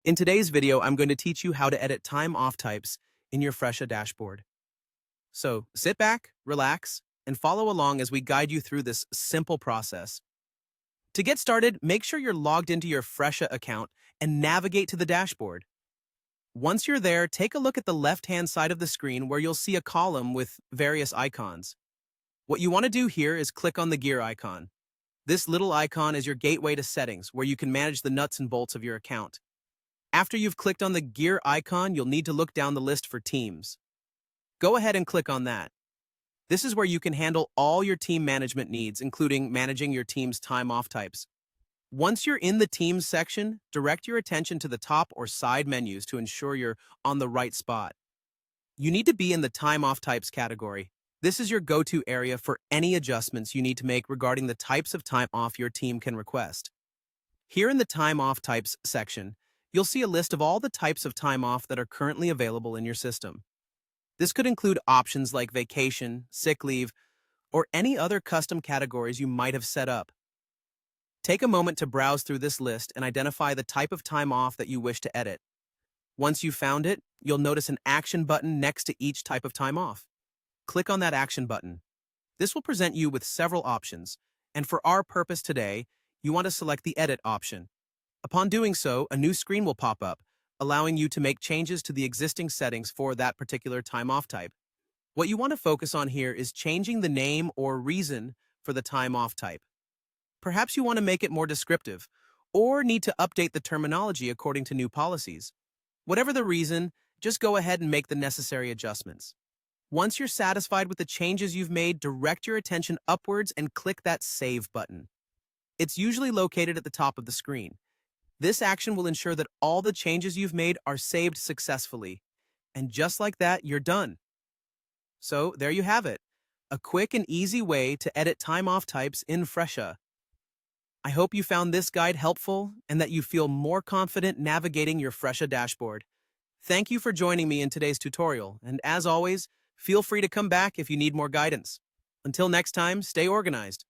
In today's video, I'm going to teach you how to edit time off types in your Fresha dashboard. So sit back, relax, and follow along as we guide you through this simple process. To get started, make sure you're logged into your Fresha account and navigate to the dashboard. Once you're there, take a look at the left-hand side of the screen where you'll see a column with various icons. What you want to do here is click on the gear icon. This little icon is your gateway to settings, where you can manage the nuts and bolts of your account. After you've clicked on the gear icon, you'll need to look down the list for teams. Go ahead and click on that. This is where you can handle all your team management needs, including managing your team's time off types. Once you're in the Teams section, direct your attention to the top or side menus to ensure you're on the right spot. You need to be in the time off types category. This is your go-to area for any adjustments you need to make regarding the types of time off your team can request. Here in the time off types section, you'll see a list of all the types of time off that are currently available in your system. This could include options like vacation, sick leave, or any other custom categories you might have set up. Take a moment to browse through this list and identify the type of time off that you wish to edit. Once you've found it, you'll notice an action button next to each type of time off. Click on that action button. This will present you with several options, and for our purpose today, you want to select the Edit option. Upon doing so, a new screen will pop up, allowing you to make changes to the existing settings for that particular time off type. What you want to focus on here is changing the name or reason for the time off type. Perhaps you want to make it more descriptive, or need to update the terminology according to new policies. Whatever the reason, just go ahead and make the necessary adjustments. Once you're satisfied with the changes you've made, direct your attention upwards and click that Save button. It's usually located at the top of the screen. This action will ensure that all the changes you've made are saved successfully. And just like that, you're done. So there you have it, a quick and easy way to edit time off types in Fresha. I hope you found this guide helpful and that you feel more confident navigating your Fresha dashboard. Thank you for joining me in today's tutorial, and as always, feel free to come back if you need more guidance. Until next time, stay organized.